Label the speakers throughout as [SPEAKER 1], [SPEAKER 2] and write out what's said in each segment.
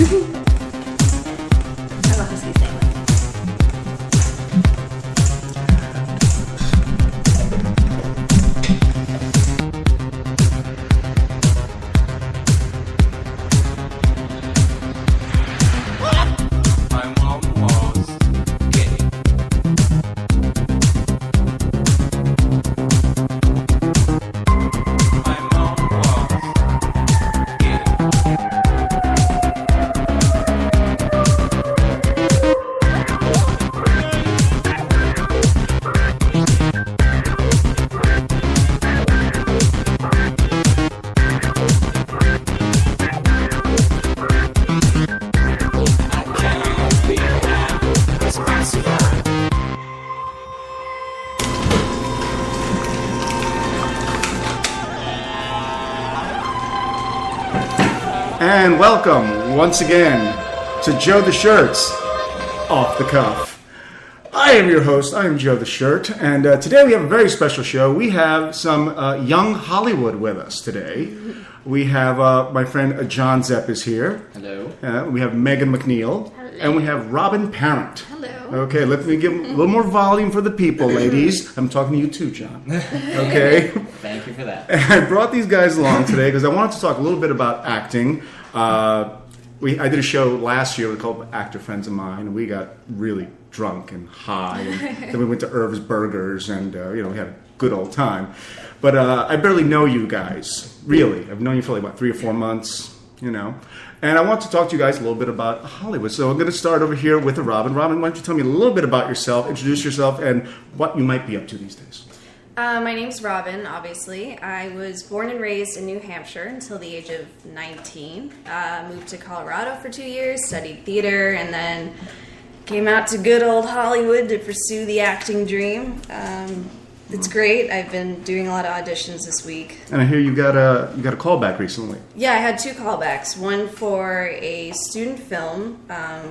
[SPEAKER 1] have a husky thing.
[SPEAKER 2] And welcome once again to Joe the Shirt's Off the Cuff. I am your host, I am Joe the Shirt, and today we have a very special show. We have some young Hollywood with us today. We have my friend John Zepp is here.
[SPEAKER 3] Hello.
[SPEAKER 2] We have Megan McNeil.
[SPEAKER 1] Hello.
[SPEAKER 2] And we have Robin Parent.
[SPEAKER 1] Hello.
[SPEAKER 2] Okay, let me give a little more volume for the people, ladies. I'm talking to you too, John. Okay?
[SPEAKER 3] Thank you for that.
[SPEAKER 2] I brought these guys along today because I wanted to talk a little bit about acting. I did a show last year called Actor Friends of Mine, and we got really drunk and high, and then we went to Irv's Burgers, and we had a good old time. But I barely know you guys, really. I've known you for like, what, 3 or 4 months, And I want to talk to you guys a little bit about Hollywood. So I'm going to start over here with Robin. Robin, why don't you tell me a little bit about yourself, introduce yourself, and what you might be up to these days.
[SPEAKER 1] My name's Robin, obviously. I was born and raised in New Hampshire until the age of 19. Moved to Colorado for 2 years, studied theater, and then came out to good old Hollywood to pursue the acting dream. It's great. I've been doing a lot of auditions this week.
[SPEAKER 2] And I hear you got a callback recently.
[SPEAKER 1] Yeah, I had 2 callbacks. One for a student film,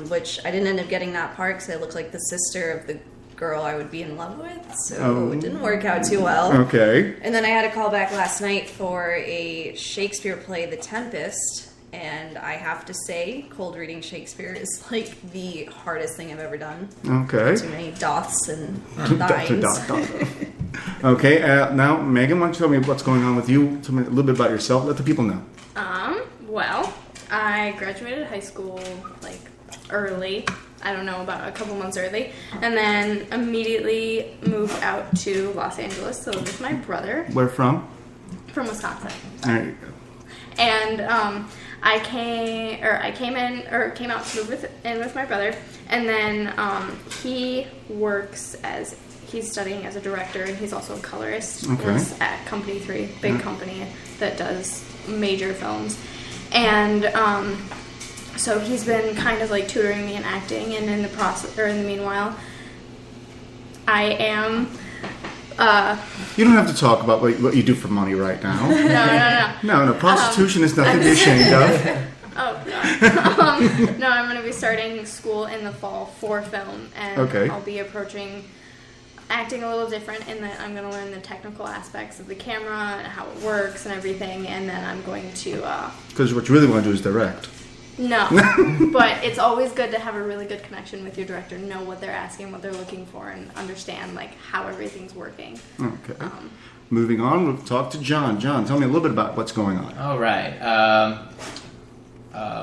[SPEAKER 1] which I didn't end up getting that part because I looked like the sister of the girl I would be in love with, so it didn't work out too well.
[SPEAKER 2] Okay.
[SPEAKER 1] And then I had a callback last night for a Shakespeare play, The Tempest, and I have to say, cold reading Shakespeare is like the hardest thing I've ever done.
[SPEAKER 2] Okay.
[SPEAKER 1] Too many dots and lines.
[SPEAKER 2] Okay, now Megan, why don't you tell me what's going on with you? Tell me a little bit about yourself. Let the people know.
[SPEAKER 4] Well, I graduated high school early. I don't know, about a couple months early. And then immediately moved out to Los Angeles to live with my brother.
[SPEAKER 2] Where from?
[SPEAKER 4] From Wisconsin.
[SPEAKER 2] There you go.
[SPEAKER 4] And I came out to move in with my brother. And then he's studying as a director, and he's also a colorist.
[SPEAKER 2] Okay.
[SPEAKER 4] Works at Company 3, big company that does major films. And so he's been kind of tutoring me in acting, and in the meanwhile, I am.
[SPEAKER 2] You don't have to talk about what you do for money right now.
[SPEAKER 4] No.
[SPEAKER 2] No, prostitution is nothing to be ashamed of.
[SPEAKER 4] Oh, God. No, I'm going to be starting school in the fall for film, and
[SPEAKER 2] Okay.
[SPEAKER 4] I'll be approaching acting a little different in that I'm going to learn the technical aspects of the camera and how it works and everything, and then I'm going to...
[SPEAKER 2] Because what you really want to do is direct.
[SPEAKER 4] No, but it's always good to have a really good connection with your director, know what they're asking, what they're looking for, and understand how everything's working.
[SPEAKER 2] Okay. Moving on, we'll talk to John. John, tell me a little bit about what's going on.
[SPEAKER 3] All right.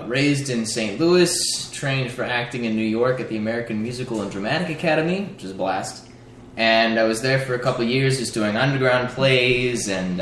[SPEAKER 3] Raised in St. Louis, trained for acting in New York at the American Musical and Dramatic Academy, which is a blast. And I was there for a couple of years just doing underground plays and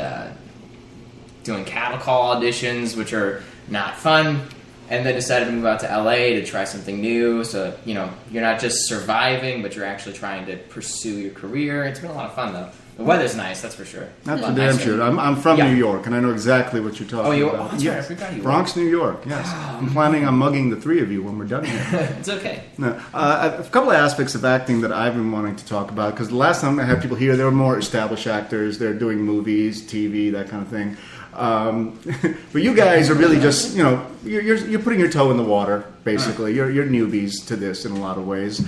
[SPEAKER 3] doing cattle call auditions, which are not fun. And then decided to move out to LA to try something new. So, you're not just surviving, but you're actually trying to pursue your career. It's been a lot of fun, though. The weather's nice, that's for sure.
[SPEAKER 2] That's for damn sure. I'm from New York, and I know exactly what you're talking about.
[SPEAKER 3] Oh, that's right. I forgot you were.
[SPEAKER 2] Bronx, New York, yes. I'm planning on mugging the 3 of you when we're done here.
[SPEAKER 3] It's okay.
[SPEAKER 2] No, a couple of aspects of acting that I've been wanting to talk about, because the last time I had people here, they were more established actors. They're doing movies, TV, that kind of thing. But you guys are really just, you're putting your toe in the water, basically. You're newbies to this in a lot of ways.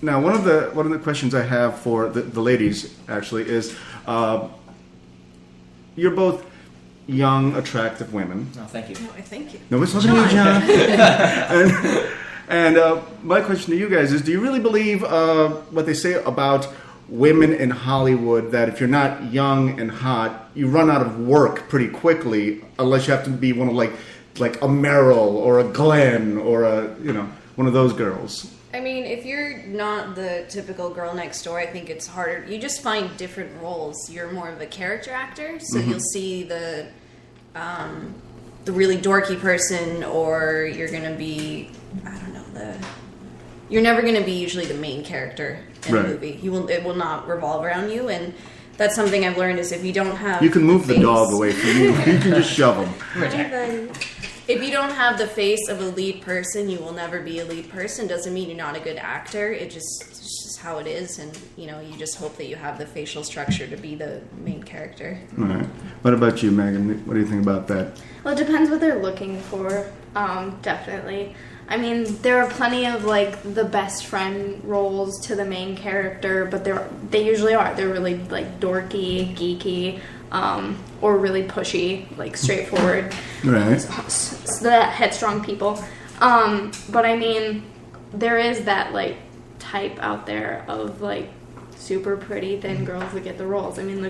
[SPEAKER 2] Now, one of the questions I have for the ladies, actually, is you're both young, attractive women.
[SPEAKER 3] Oh, thank you.
[SPEAKER 1] No, I thank you.
[SPEAKER 2] No, it's not you, John. and my question to you guys is, do you really believe what they say about women in Hollywood, that if you're not young and hot, you run out of work pretty quickly, unless you have to be one of like a Meryl or a Glenn or one of those girls?
[SPEAKER 1] I mean, if you're not the typical girl next door, I think it's harder. You just find different roles. You're more of a character actor, so you'll see the really dorky person, or you're gonna be, I don't know, you're never gonna be usually the main character in a movie. It will not revolve around you, and that's something I've learned is if you don't have,
[SPEAKER 2] you can move the dog away from you. You can just shove him.
[SPEAKER 1] If you don't have the face of a lead person, you will never be a lead person. Doesn't mean you're not a good actor. It's just how it is, and you just hope that you have the facial structure to be the main character.
[SPEAKER 2] All right. What about you, Megan? What do you think about that?
[SPEAKER 4] Well, it depends what they're looking for. Definitely. I mean, there are plenty of like the best friend roles to the main character, but they usually are. They're really like dorky, geeky, or really pushy, like straightforward.
[SPEAKER 2] Right.
[SPEAKER 4] So that headstrong people. But I mean, there is that like type out there of like super pretty thin girls that get the roles. I mean,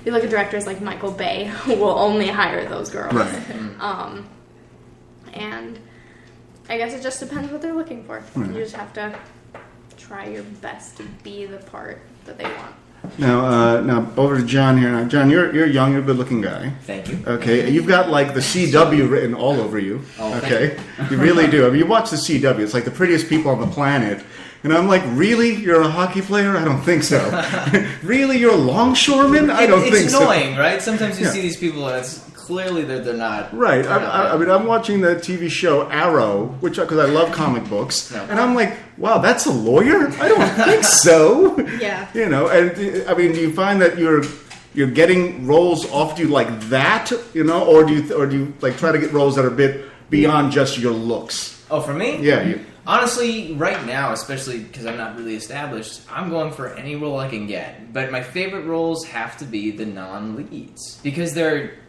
[SPEAKER 4] you look at directors like Michael Bay, who will only hire those girls.
[SPEAKER 2] Right.
[SPEAKER 4] And I guess it just depends what they're looking for.
[SPEAKER 2] Right.
[SPEAKER 4] You just have to try your best to be the part that they want.
[SPEAKER 2] Now over to John here. Now, John, you're young, you're a good-looking guy.
[SPEAKER 3] Thank you.
[SPEAKER 2] Okay, you've got like the CW written all over you.
[SPEAKER 3] Oh,
[SPEAKER 2] okay, you really do. I mean, you watch the CW; it's like the prettiest people on the planet. And I'm like, really? You're a hockey player? I don't think so. Really? You're a longshoreman? I don't think so.
[SPEAKER 3] It's annoying, right? Sometimes you see these people and it's clearly they're not...
[SPEAKER 2] Right. I mean, I'm watching the TV show Arrow, because I love comic books. No. And I'm like, wow, that's a lawyer? I don't think so.
[SPEAKER 1] Yeah.
[SPEAKER 2] And I mean, do you find that you're getting roles offered you like that, or do you like try to get roles that are a bit beyond just your looks?
[SPEAKER 3] Oh, for me?
[SPEAKER 2] Yeah.
[SPEAKER 3] Honestly, right now, especially because I'm not really established, I'm going for any role I can get. But my favorite roles have to be the non-leads. Because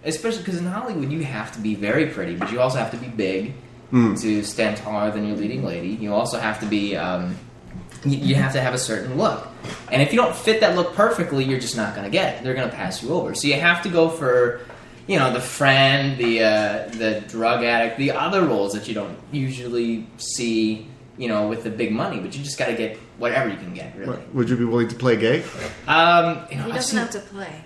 [SPEAKER 3] especially because in Hollywood, you have to be very pretty, but you also have to be big to stand taller than your leading lady. You also have to be, you have to have a certain look. And if you don't fit that look perfectly, you're just not going to get it. They're going to pass you over. So you have to go for... the friend, the drug addict, the other roles that you don't usually see, with the big money. But you just got to get whatever you can get, really.
[SPEAKER 2] Would you be willing to play gay?
[SPEAKER 1] He doesn't have to play.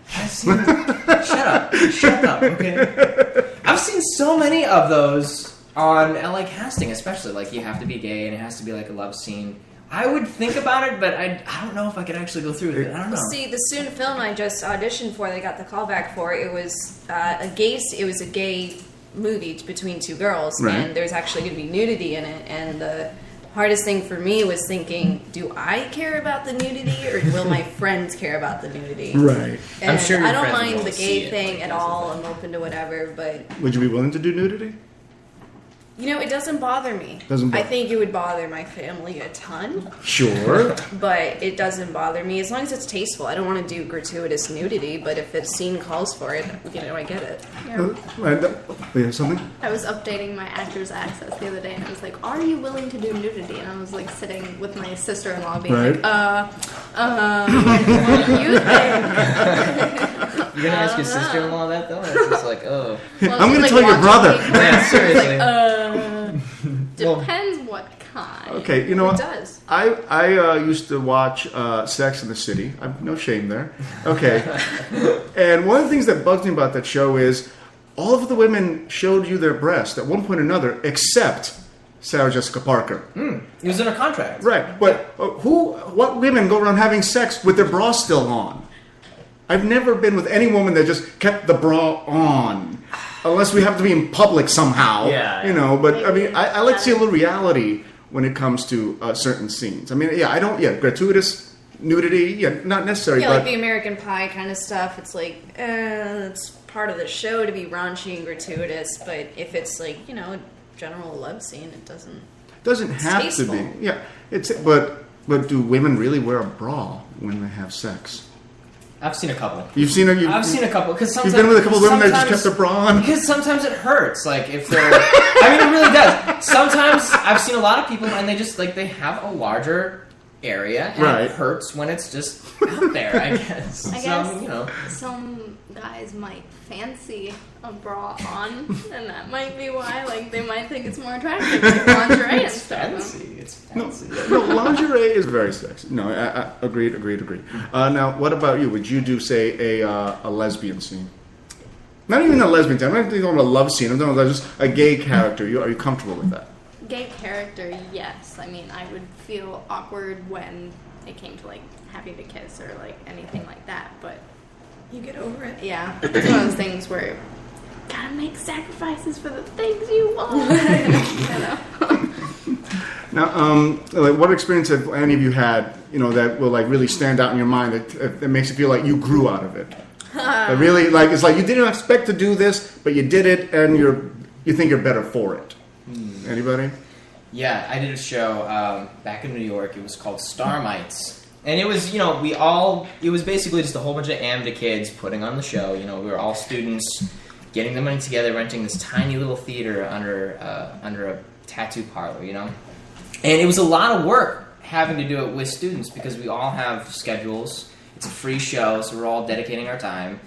[SPEAKER 3] Shut up, okay? I've seen so many of those on LA Casting, especially. Like, you have to be gay, and it has to be like a love scene. I would think about it, but I don't know if I could actually go through with it. I don't know.
[SPEAKER 1] See, the student film I just auditioned for, they got the call back for, it was a gay movie between two girls,
[SPEAKER 2] right.
[SPEAKER 1] And there's actually going to be nudity in it, and the hardest thing for me was thinking, do I care about the nudity, or will my friends care about the nudity?
[SPEAKER 2] Right.
[SPEAKER 1] And
[SPEAKER 3] I'm sure your
[SPEAKER 1] I don't
[SPEAKER 3] friends
[SPEAKER 1] mind
[SPEAKER 3] will
[SPEAKER 1] the
[SPEAKER 3] see
[SPEAKER 1] gay
[SPEAKER 3] it,
[SPEAKER 1] thing at all. I'm open to whatever, but...
[SPEAKER 2] Would you be willing to do nudity?
[SPEAKER 1] It doesn't bother me. I think it would bother my family a ton.
[SPEAKER 2] Sure.
[SPEAKER 1] But it doesn't bother me as long as it's tasteful. I don't want to do gratuitous nudity, but if the scene calls for it, I get it.
[SPEAKER 2] Yeah. Something?
[SPEAKER 4] I was updating my Actors Access the other day, and I was like, "Are you willing to do nudity?" And I was like sitting with my sister-in-law, being
[SPEAKER 2] right.
[SPEAKER 4] What do you think?
[SPEAKER 3] You're gonna ask your sister-in-law that though? It's just like, oh.
[SPEAKER 4] Well,
[SPEAKER 2] I'm gonna
[SPEAKER 4] like
[SPEAKER 2] tell your brother.
[SPEAKER 3] Yeah, seriously.
[SPEAKER 4] Depends what kind.
[SPEAKER 2] Okay, you know what?
[SPEAKER 1] It does.
[SPEAKER 2] I used to watch Sex and the City. I've no shame there. Okay. And one of the things that bugs me about that show is all of the women showed you their breasts at one point or another, except Sarah Jessica Parker.
[SPEAKER 3] It was in her contract.
[SPEAKER 2] Right. But what women go around having sex with their bra still on? I've never been with any woman that just kept the bra on. Unless we have to be in public somehow.
[SPEAKER 3] Yeah.
[SPEAKER 2] But I mean, I like to see a little reality when it comes to certain scenes. I mean, gratuitous nudity, not necessary.
[SPEAKER 1] Yeah,
[SPEAKER 2] but
[SPEAKER 1] like the American Pie kind of stuff. It's like, it's part of the show to be raunchy and gratuitous, but if it's like, a general love scene, it doesn't
[SPEAKER 2] have
[SPEAKER 1] tasteful.
[SPEAKER 2] to be. Yeah, but do women really wear a bra when they have sex?
[SPEAKER 3] I've seen a couple.
[SPEAKER 2] You've seen a.
[SPEAKER 3] I've seen a couple because
[SPEAKER 2] You've
[SPEAKER 3] sometimes
[SPEAKER 2] been with a couple of women that just kept their bra on.
[SPEAKER 3] Because sometimes it hurts. Like if they're, I mean, it really does. Sometimes I've seen a lot of people and they just like they have a larger area and
[SPEAKER 2] Right.
[SPEAKER 3] it hurts when it's just out there. I guess.
[SPEAKER 4] I guess
[SPEAKER 3] So, you know.
[SPEAKER 4] some guys might fancy a bra on, and that might be why. Like they might think it's more attractive, like lingerie and
[SPEAKER 3] It's
[SPEAKER 4] stuff.
[SPEAKER 3] fancy. It's fancy.
[SPEAKER 2] No, lingerie is very sexy. No, I agreed. Now, what about you? Would you do, say, a lesbian scene? Not even a lesbian scene. I'm not talking about a love scene. I'm talking about just a gay character. Are you comfortable with that?
[SPEAKER 4] Gay character, yes. I mean, I would feel awkward when it came to like having to kiss or like anything like that, but
[SPEAKER 1] You get over it.
[SPEAKER 4] yeah, it's one of those things where you gotta make sacrifices for the things you want. You know?
[SPEAKER 2] Now, like, what experience have any of you had, that will like really stand out in your mind that makes you feel like you grew out of it? That really, like, it's like you didn't expect to do this, but you did it, and you think you're better for it. Anybody?
[SPEAKER 3] Yeah, I did a show back in New York. It was called Starmites. And it was, it was basically just a whole bunch of AMDA kids putting on the show. We were all students getting the money together, renting this tiny little theater under a tattoo parlor, And it was a lot of work having to do it with students because we all have schedules. It's a free show, so we're all dedicating our time.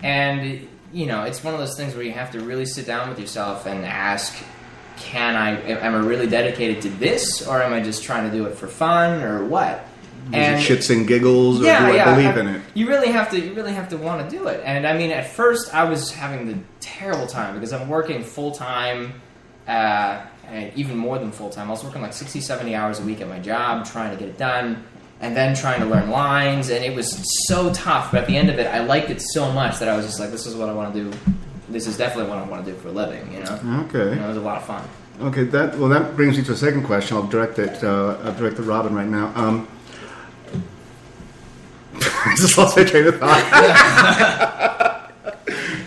[SPEAKER 3] And, it's one of those things where you have to really sit down with yourself and ask, am I really dedicated to this, or am I just trying to do it for fun, or what?
[SPEAKER 2] And shits and giggles, or do I believe in it?
[SPEAKER 3] You really have to want to do it. And I mean, at first, I was having the terrible time because I'm working full time, and even more than full time. I was working like 60, 70 hours a week at my job, trying to get it done, and then trying to learn lines, and it was so tough. But at the end of it, I liked it so much that I was just like, this is what I want to do. This is definitely what I want to do for a living.
[SPEAKER 2] Okay.
[SPEAKER 3] It was a lot of fun.
[SPEAKER 2] Okay. That brings me to a second question. I'll direct it. I'll direct to Robin right now. I just lost my train of thought.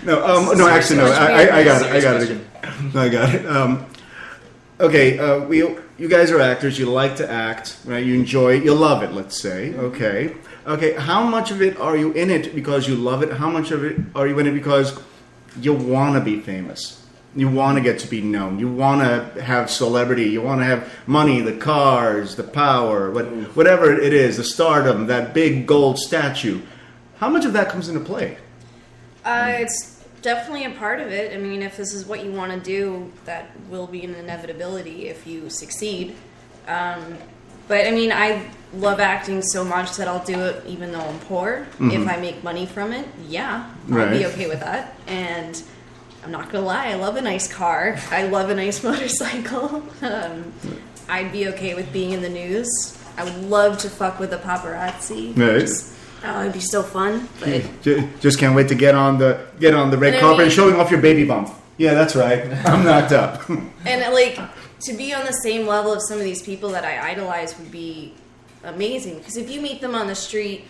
[SPEAKER 2] No, actually, no. I got it. No, I got it. Okay, you guys are actors. You like to act, right? You enjoy it. You love it, let's say. Okay. How much of it are you in it because you love it? How much of it are you in it because you want to be famous? You want to get to be known. You want to have celebrity. You want to have money, the cars, the power, whatever it is, the stardom, that big gold statue. How much of that comes into play?
[SPEAKER 1] It's definitely a part of it. I mean, if this is what you want to do, that will be an inevitability if you succeed. But I mean, I love acting so much that I'll do it even though I'm poor. Mm-hmm. If I make money from it, yeah, I'll be okay with that. And I'm not gonna lie, I love a nice car. I love a nice motorcycle. I'd be okay with being in the news. I would love to fuck with the paparazzi.
[SPEAKER 2] Right.
[SPEAKER 1] It'd be so fun. But
[SPEAKER 2] just can't wait to get on the red carpet and showing off your baby bump. Yeah, that's right. I'm knocked up.
[SPEAKER 1] And like to be on the same level of some of these people that I idolize would be amazing. Because if you meet them on the street,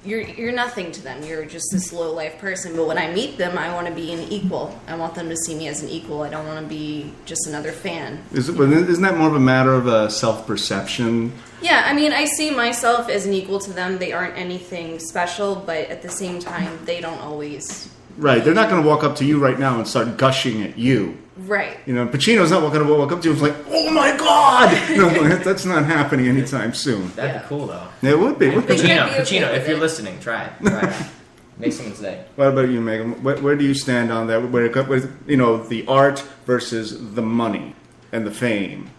[SPEAKER 1] you're nothing to them. You're just this low life person. But when I meet them, I want to be an equal. I want them to see me as an equal. I don't want to be just another fan.
[SPEAKER 2] Isn't that more of a matter of self perception?
[SPEAKER 1] Yeah, I mean, I see myself as an equal to them. They aren't anything special, but at the same time, they don't always.
[SPEAKER 2] Right, they're not going to walk up to you right now and start gushing at you.
[SPEAKER 1] Right.
[SPEAKER 2] Pacino's not going to walk up to you and like, oh my God! No, that's not happening anytime soon.
[SPEAKER 3] That'd be cool, though.
[SPEAKER 2] It would be.
[SPEAKER 3] Pacino, if you're listening, try it. Make someone's day.
[SPEAKER 2] What about you, Megan? Where do you stand on that? Where the art versus the money and the fame?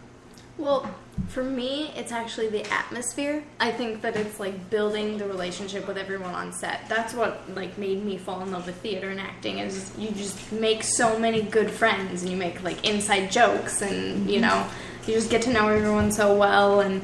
[SPEAKER 4] Well, for me, it's actually the atmosphere. I think that it's like building the relationship with everyone on set. That's what like made me fall in love with theater and acting. Is you just make so many good friends, and you make like inside jokes, and you just get to know everyone so well. And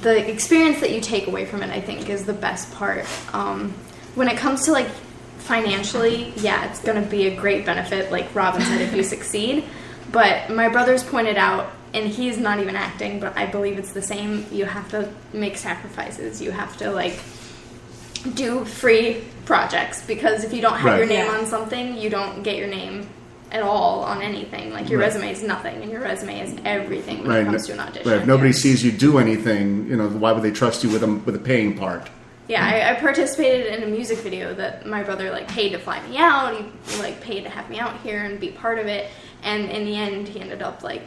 [SPEAKER 4] the experience that you take away from it, I think, is the best part. When it comes to like financially, yeah, it's going to be a great benefit, like Robin said, if you succeed. But my brother's pointed out, and he's not even acting, but I believe it's the same. You have to make sacrifices. You have to like do free projects, because if you don't have your name on something, you don't get your name at all on anything. Like your resume is nothing, and your resume is everything when it comes to an audition.
[SPEAKER 2] Right. If nobody sees you do anything, why would they trust you with a paying part?
[SPEAKER 4] Yeah, I participated in a music video that my brother like paid to fly me out. He like paid to have me out here and be part of it. And in the end, he ended up like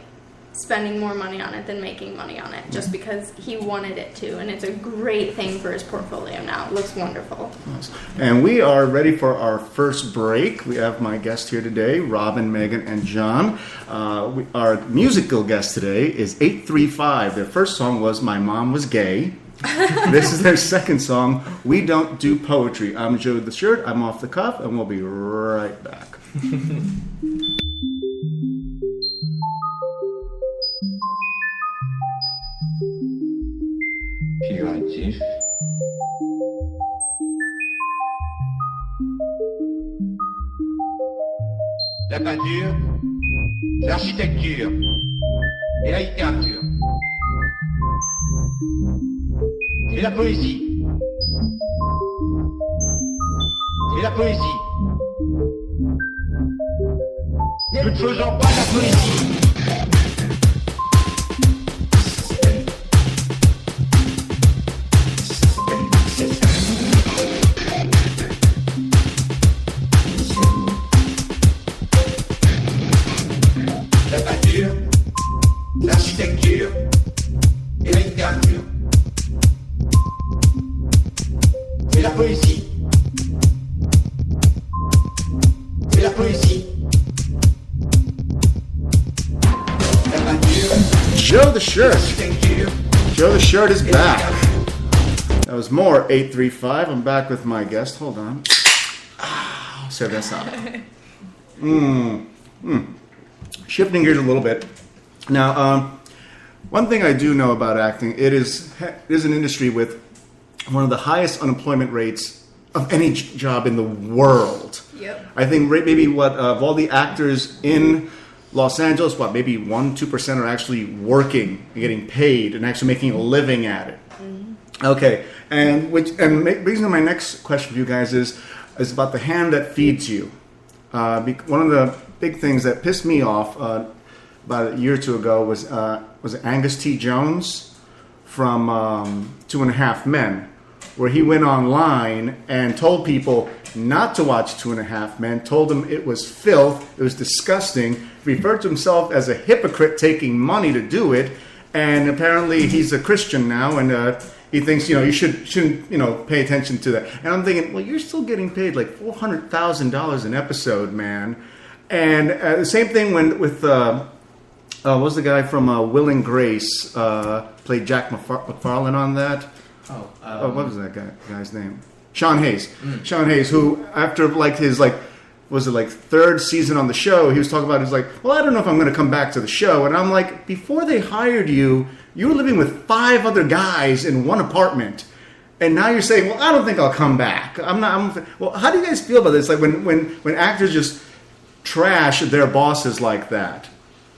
[SPEAKER 4] spending more money on it than making money on it, just because he wanted it to. And it's a great thing for his portfolio now. It looks wonderful.
[SPEAKER 2] Nice. And we are ready for our first break. We have my guest here today, Robin, Megan, and John. Our musical guest today is 835. Their first song was My Mom Was Gay. This is their second song, We Don't Do Poetry. I'm Joe the Shirt, I'm off the cuff, and we'll be right back.
[SPEAKER 5] Figuratif. La peinture, l'architecture et la littérature. Et la poésie. Et la poésie. Ne faisons pas la poésie. La peinture, l'architecture et la littérature. Et la poésie. Et la poésie. La peinture,
[SPEAKER 2] Joe the Shirt.
[SPEAKER 5] l'architecture.
[SPEAKER 2] Joe the Shirt is back. That was more 835. I'm back with my guest. Hold on. Save this up. Shifting gears a little bit. Now, one thing I do know about acting, it is an industry with one of the highest unemployment rates of any job in the world.
[SPEAKER 1] Yep.
[SPEAKER 2] I think maybe of all the actors in Los Angeles, maybe 1-2% are actually working and getting paid and actually making a living at it. Mm-hmm. Okay, and brings me to my next question for you guys is about the hand that feeds you. One of the big things that pissed me off about a year or two ago was Angus T. Jones from 2.5 Men, where he went online and told people not to watch 2.5 Men, told them it was filth, it was disgusting, referred to himself as a hypocrite taking money to do it, and apparently he's a Christian now, and he thinks, you shouldn't, pay attention to that. And I'm thinking, well, you're still getting paid like $400,000 an episode, man. And the same thing with what was the guy from Will and Grace played Jack McFarlane on that? What was that guy's name? Sean Hayes. Sean Hayes, who after his third season on the show, he was talking about, well, I don't know if I'm going to come back to the show. And I'm like, before they hired you, you were living with 5 other guys in one apartment. And now you're saying, well, I don't think I'll come back. Well, how do you guys feel about this? Like when actors just trash their bosses like that,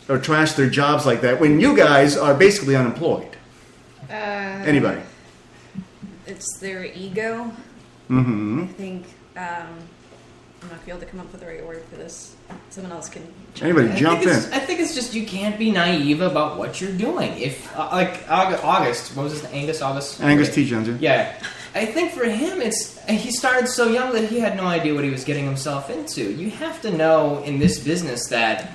[SPEAKER 2] or trash their jobs like that, when you guys are basically unemployed? Anybody?
[SPEAKER 1] It's their ego.
[SPEAKER 2] Mm-hmm.
[SPEAKER 1] I think I'm not able to come up with the right word for this. Someone else can.
[SPEAKER 2] Anybody jump in.
[SPEAKER 3] I think it's just you can't be naive about what you're doing. If August, what was his name? Angus
[SPEAKER 2] T. Jones.
[SPEAKER 3] Yeah. I think for him, he started so young that he had no idea what he was getting himself into. You have to know in this business that,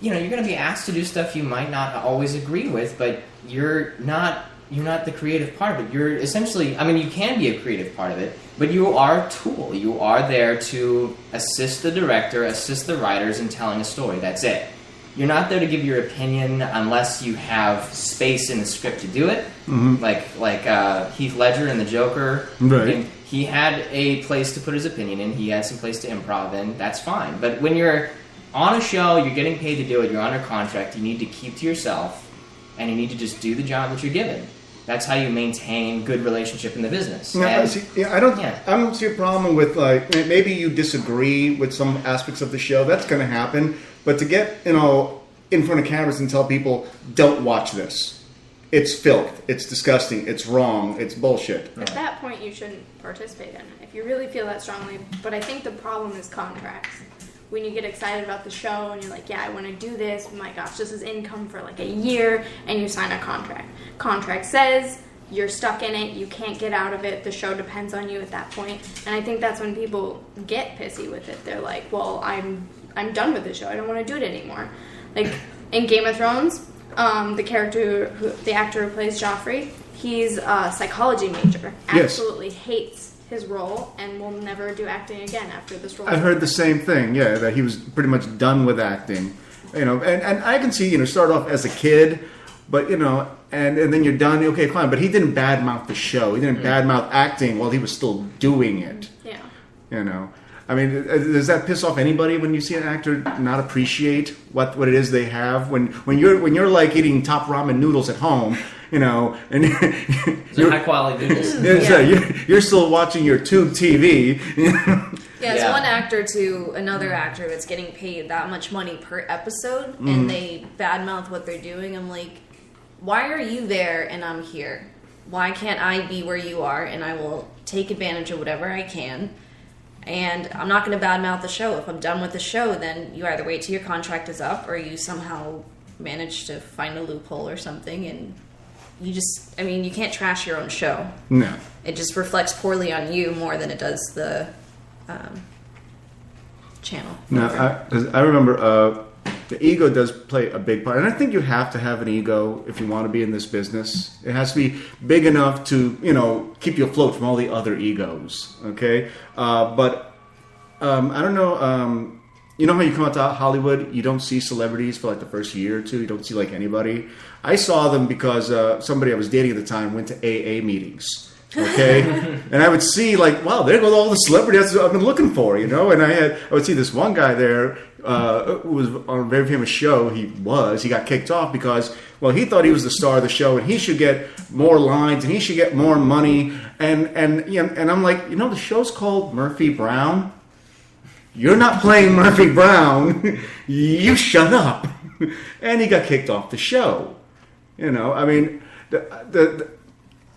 [SPEAKER 3] you're going to be asked to do stuff you might not always agree with, but you're not the creative part of it. You're essentially, you can be a creative part of it, but you are a tool. You are there to assist the director, assist the writers in telling a story. That's it. You're not there to give your opinion unless you have space in the script to do it. Mm-hmm. Like Heath Ledger in The Joker.
[SPEAKER 2] Right.
[SPEAKER 3] He had a place to put his opinion in. He had some place to improv in. That's fine. But when you're on a show, you're getting paid to do it, you're under contract, you need to keep to yourself, and you need to just do the job that you're given. That's how you maintain good relationship in the business.
[SPEAKER 2] I don't see a problem with, maybe you disagree with some aspects of the show. That's going to happen. But to get, in front of cameras and tell people, don't watch this. It's filth. It's disgusting. It's wrong. It's bullshit.
[SPEAKER 4] At that point, you shouldn't participate in it if you really feel that strongly. But I think the problem is contracts. When you get excited about the show and you're like, yeah, I want to do this. My gosh, this is income for like a year, and you sign a contract. Contract says you're stuck in it. You can't get out of it. The show depends on you at that point. And I think that's when people get pissy with it. They're like, well, I'm done with this show. I don't want to do it anymore. Like in Game of Thrones, the actor who plays Joffrey, he's a psychology major. Absolutely hates his role and will never do acting again after this role.
[SPEAKER 2] I've heard the same thing. Yeah, that he was pretty much done with acting. And I can see, start off as a kid, but and then you're done. Okay, fine. But he didn't badmouth the show. He didn't badmouth acting while he was still doing it.
[SPEAKER 4] Yeah.
[SPEAKER 2] I mean, does that piss off anybody when you see an actor not appreciate what it is they have? When you're like eating top ramen noodles at home, and
[SPEAKER 3] you're high quality noodles.
[SPEAKER 2] You're still watching your tube TV.
[SPEAKER 1] Yeah, it's one actor to another actor that's getting paid that much money per episode, and they badmouth what they're doing. I'm like, why are you there and I'm here? Why can't I be where you are and I will take advantage of whatever I can? And I'm not going to badmouth the show. If I'm done with the show, then you either wait till your contract is up or you somehow manage to find a loophole or something. And you can't trash your own show.
[SPEAKER 2] No.
[SPEAKER 1] It just reflects poorly on you more than it does the channel.
[SPEAKER 2] No, I remember the ego does play a big part. And I think you have to have an ego if you want to be in this business. It has to be big enough to, keep you afloat from all the other egos. Okay? But I don't know. You know how you come out to Hollywood, you don't see celebrities for like the first year or two. You don't see like anybody. I saw them because somebody I was dating at the time went to AA meetings. Okay, and I would see like, wow, there go all the celebrities I've been looking for, And I would see this one guy there who was on a very famous show. He got kicked off because, well, he thought he was the star of the show and he should get more lines and he should get more money. And I'm like, the show's called Murphy Brown. You're not playing Murphy Brown. You shut up. And he got kicked off the show. I mean, do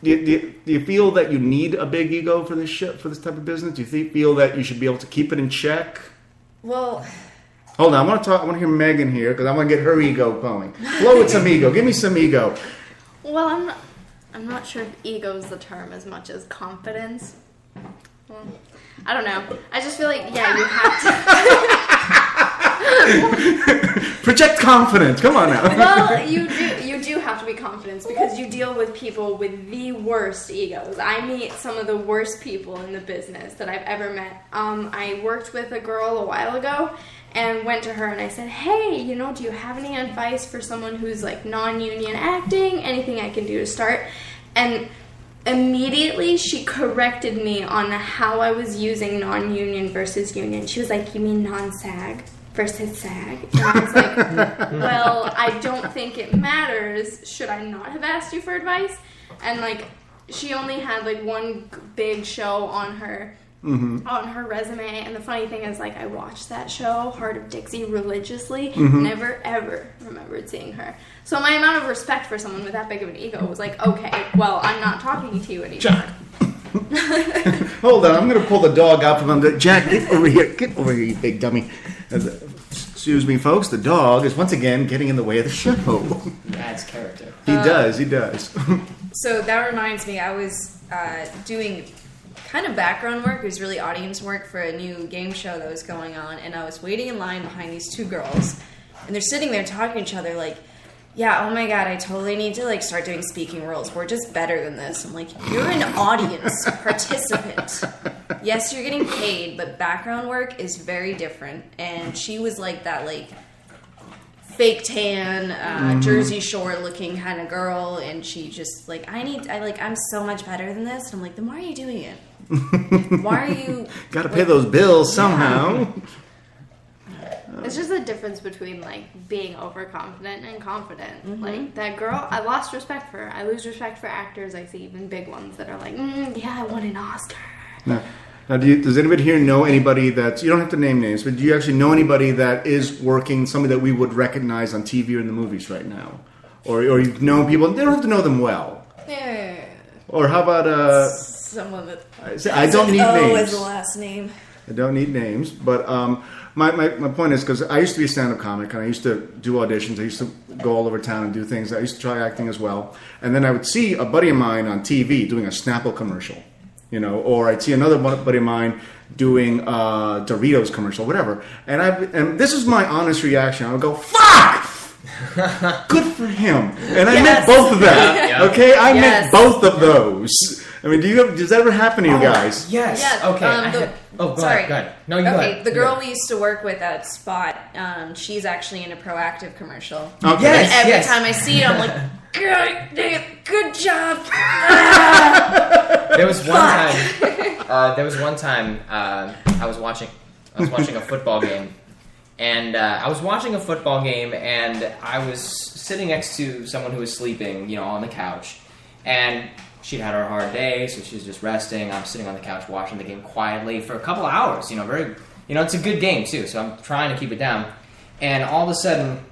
[SPEAKER 2] you feel that you need a big ego for this type of business? Do you feel that you should be able to keep it in check?
[SPEAKER 1] Well,
[SPEAKER 2] hold on. I want to hear Megan here because I want to get her ego going. Flow with some ego. Give me some ego.
[SPEAKER 4] Well, I'm not sure if ego is the term as much as confidence. Well, I don't know. I just feel like, you have
[SPEAKER 2] to project confidence. Come on now.
[SPEAKER 4] Well, you do have to be confident because you deal with people with the worst egos. I meet some of the worst people in the business that I've ever met. I worked with a girl a while ago and went to her and I said, hey, do you have any advice for someone who's like non-union acting? Anything I can do to start? And immediately she corrected me on how I was using non-union versus union. She was like, you mean non-SAG versus SAG? And I was like, well, I don't think it matters. Should I not have asked you for advice? And like, she only had like one big show on her resume. And the funny thing is, like, I watched that show, Heart of Dixie, religiously. Never ever remembered seeing her. So my amount of respect for someone with that big of an ego was like, okay, well, I'm not talking to you anymore.
[SPEAKER 2] Jack. Hold on, I'm going to pull the dog out from under. Jack, get over here. Get over here, you big dummy. Excuse me, folks. The dog is once again getting in the way of the show.
[SPEAKER 3] He adds character.
[SPEAKER 2] He does.
[SPEAKER 1] So that reminds me, I was doing kind of background work. It was really audience work for a new game show that was going on, and I was waiting in line behind these two girls, and they're sitting there talking to each other like, yeah, oh my god, I totally need to like start doing speaking roles. We're just better than this. I'm like, you're an audience participant. Yes, you're getting paid, but background work is very different. And she was like that, like fake tan, Jersey Shore looking kind of girl, and she just like, I'm so much better than this. And I'm like, then why are you doing it? Why are you?
[SPEAKER 2] Got to pay those bills somehow.
[SPEAKER 4] It's just the difference between like being overconfident and confident. Like that girl, I lost respect for her. I lose respect for actors. I see even big ones that are like, yeah, I won an Oscar.
[SPEAKER 2] Now does anybody here know anybody that's, you don't have to name names, but do you actually know anybody that is working, somebody that we would recognize on TV or in the movies right now? Or you know people, they don't have to know them well.
[SPEAKER 1] Yeah.
[SPEAKER 2] Or how about
[SPEAKER 1] someone that
[SPEAKER 2] I don't need
[SPEAKER 1] O
[SPEAKER 2] names.
[SPEAKER 1] as the last name.
[SPEAKER 2] I don't need names, but my point is because I used to be a stand-up comic and I used to do auditions. I used to go all over town and do things. I used to try acting as well, and then I would see a buddy of mine on TV doing a Snapple commercial, or I'd see another buddy of mine doing a Doritos commercial, whatever. And this is my honest reaction. I would go, "Fuck! Good for him!" And I meant both of them.
[SPEAKER 3] Yeah.
[SPEAKER 2] Okay, I meant both of those. I mean, does that ever happen to you guys?
[SPEAKER 3] Yes.
[SPEAKER 1] Yeah,
[SPEAKER 3] Okay. Go
[SPEAKER 1] sorry.
[SPEAKER 3] ahead. No, you go ahead.
[SPEAKER 1] The girl we used to work with at Spot, she's actually in a Proactive commercial.
[SPEAKER 2] Okay.
[SPEAKER 3] Yes.
[SPEAKER 1] And every time I see it, I'm like, good job.
[SPEAKER 3] There was one time. I was watching a football game, and I was sitting next to someone who was sleeping, on the couch, and she'd had her hard day, so she was just resting. I'm sitting on the couch watching the game quietly for a couple of hours. It's a good game too, so I'm trying to keep it down. And all of a sudden,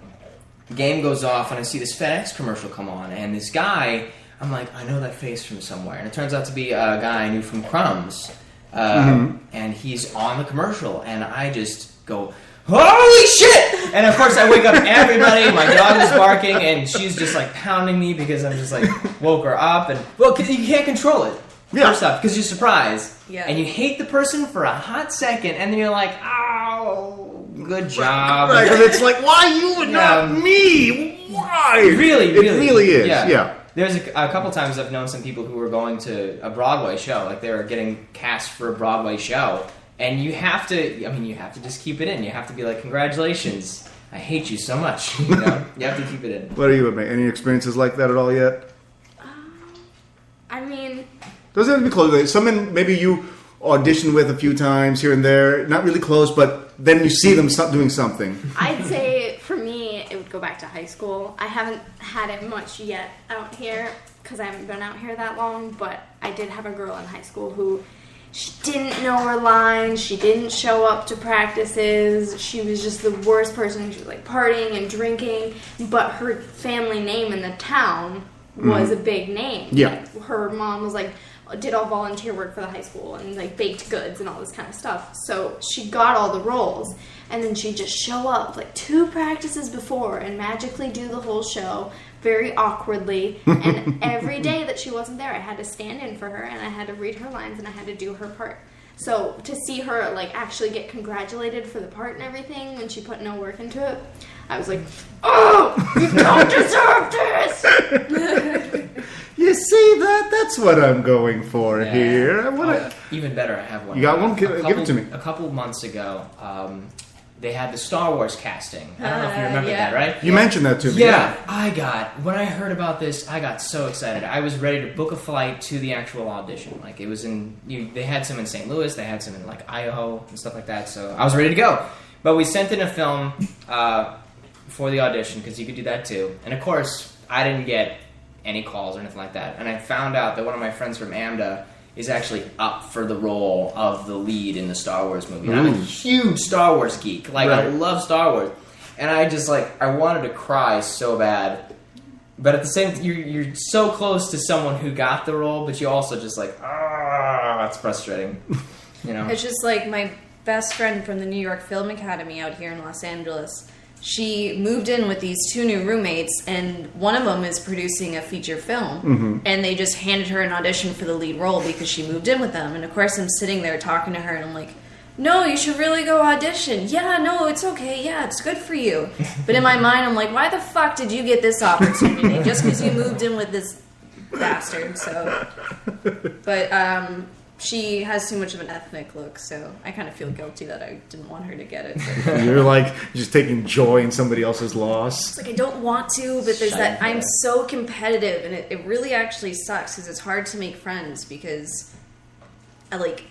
[SPEAKER 3] the game goes off, and I see this FedEx commercial come on, and this guy, I'm like, I know that face from somewhere. And it turns out to be a guy I knew from Crumbs. And he's on the commercial, and I just go, holy shit! And of course I wake up everybody, my dog is barking, and she's just like pounding me because I'm just like, woke her up, and, you can't control it.
[SPEAKER 2] Yeah.
[SPEAKER 3] First off, because you're surprised.
[SPEAKER 1] Yeah.
[SPEAKER 3] And you hate the person for a hot second, and then you're like, oh, good job.
[SPEAKER 2] Right, because it's like, why you and not me? Why?
[SPEAKER 3] It really
[SPEAKER 2] is. Yeah.
[SPEAKER 3] There's a couple times I've known some people who were going to a Broadway show, like they were getting cast for a Broadway show, and you have to just keep it in. You have to be like, congratulations, I hate you so much. You have to keep it in.
[SPEAKER 2] What are you, mate? Any experiences like that at all yet?
[SPEAKER 4] I mean,
[SPEAKER 2] Doesn't have to be close. Someone maybe you auditioned with a few times here and there, not really close, but then you see them doing something.
[SPEAKER 4] I'd say for me, it would go back to high school. I haven't had it much yet out here because I haven't been out here that long, but I did have a girl in high school who she didn't know her lines. She didn't show up to practices. She was just the worst person. She was like partying and drinking, but her family name in the town was a big name.
[SPEAKER 2] Yeah.
[SPEAKER 4] Her mom was like, did all volunteer work for the high school and like baked goods and all this kind of stuff. So she got all the roles, and then she'd just show up like 2 practices before and magically do the whole show very awkwardly. And every day that she wasn't there, I had to stand in for her and I had to read her lines and I had to do her part. So to see her like actually get congratulated for the part and everything when she put no work into it, I was like, oh, you don't deserve this.
[SPEAKER 2] You see that? That's what I'm going for
[SPEAKER 3] Yeah.
[SPEAKER 2] here. I want to.
[SPEAKER 3] Even better, I have one.
[SPEAKER 2] You got one? Give it to me.
[SPEAKER 3] A couple months ago, they had the Star Wars casting. I don't know if you remember
[SPEAKER 1] yeah.
[SPEAKER 3] that, right?
[SPEAKER 2] You mentioned that to me.
[SPEAKER 3] Yeah, when I heard about this, I got so excited. I was ready to book a flight to the actual audition. Like, it was they had some in St. Louis, they had some in, like, Idaho and stuff like that, so I was ready to go. But we sent in a film for the audition, because you could do that too. And, of course, I didn't get any calls or anything like that. And I found out that one of my friends from AMDA is actually up for the role of the lead in the Star Wars movie. And I'm a huge Star Wars geek. Like, I love Star Wars. And I just, I wanted to cry so bad. But at the same time, you're so close to someone who got the role, but you also just it's frustrating.
[SPEAKER 1] It's just like my best friend from the New York Film Academy out here in Los Angeles. She moved in with these 2 new roommates, and one of them is producing a feature film. And they just handed her an audition for the lead role because she moved in with them. And of course, I'm sitting there talking to her, and I'm like, no, you should really go audition. Yeah, no, it's okay. Yeah, it's good for you. But in my mind, I'm like, why the fuck did you get this opportunity? Just because you moved in with this bastard. So, but she has too much of an ethnic look, so I kind of feel guilty that I didn't want her to get it. But
[SPEAKER 2] You're just taking joy in somebody else's loss.
[SPEAKER 1] it's like I don't want to, but there's that I'm so competitive, and it really actually sucks because it's hard to make friends because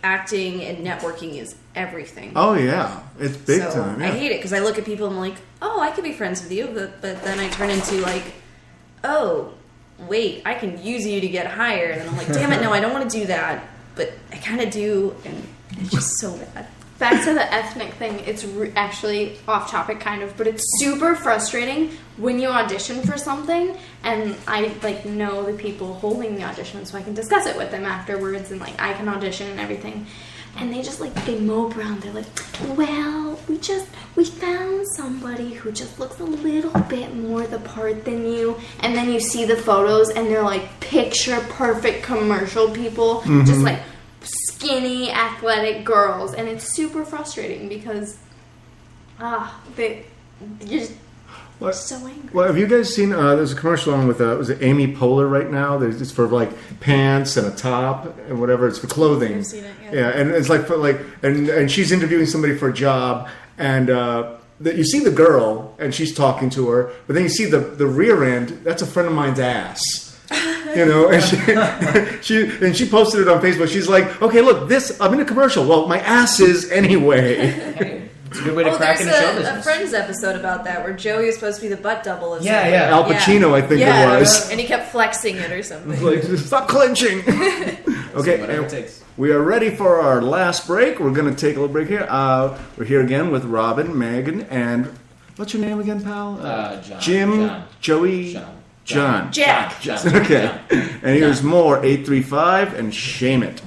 [SPEAKER 1] acting and networking is everything.
[SPEAKER 2] Oh yeah, it's big
[SPEAKER 1] So
[SPEAKER 2] time. Yeah.
[SPEAKER 1] I hate it because I look at people and I'm like, oh, I could be friends with you, but then I turn into oh, wait, I can use you to get hired, and I'm like, damn it, no, I don't want to do that, but I kind of do, and it's just so bad.
[SPEAKER 4] Back to the ethnic thing, it's actually off topic kind of, but it's super frustrating when you audition for something, and I know the people holding the audition, so I can discuss it with them afterwards, and I can audition and everything. and they just like they mope around. They're like, well, we found somebody who just looks a little bit more the part than you. And then you see the photos, and they're like picture perfect commercial people, just like skinny athletic girls, and it's super frustrating because you're just so angry.
[SPEAKER 2] Well, have you guys seen? There's a commercial on with was it Amy Poehler right now? It's for like pants and a top and whatever. It's for clothing.
[SPEAKER 1] I've seen it.
[SPEAKER 2] Yeah, and it's like and she's interviewing somebody for a job, and you see the girl and she's talking to her, but then you see the rear end. That's a friend of mine's ass. You know, and she posted it on Facebook. She's like, okay, look, I'm in a commercial. Well, my ass is anyway.
[SPEAKER 3] Hey, it's a good way to crack into show
[SPEAKER 1] There's
[SPEAKER 3] business.
[SPEAKER 1] a Friends episode about that where Joey was supposed to be the butt double of
[SPEAKER 3] Yeah,
[SPEAKER 1] somebody.
[SPEAKER 3] yeah.
[SPEAKER 2] Al Pacino, I think it was.
[SPEAKER 1] And he kept flexing it or something.
[SPEAKER 2] Like, stop clenching. Okay,
[SPEAKER 3] Whatever it takes.
[SPEAKER 2] we are ready for our last break. We're going to take a little break here. We're here again with Robin, Megan, and what's your name again, pal?
[SPEAKER 3] John.
[SPEAKER 2] Jim,
[SPEAKER 3] John.
[SPEAKER 2] Joey,
[SPEAKER 3] John.
[SPEAKER 1] Jack.
[SPEAKER 3] John.
[SPEAKER 2] Okay.
[SPEAKER 3] John.
[SPEAKER 2] And here's more 835 and Shame It.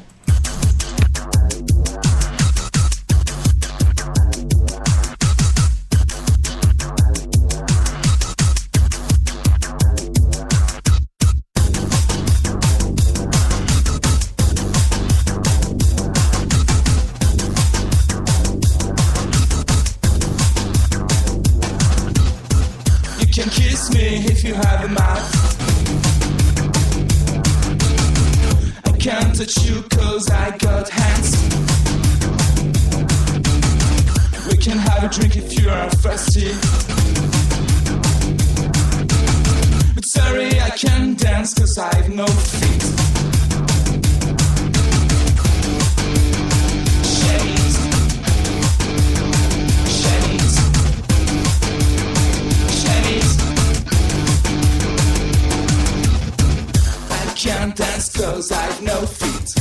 [SPEAKER 6] You can kiss me if you have a mouth. I can't touch you cause I got hands. We can have a drink if you are thirsty. But sorry, I can't dance cause I have no feet. Shades. Shades. Shades. I can't dance cause I've no feet.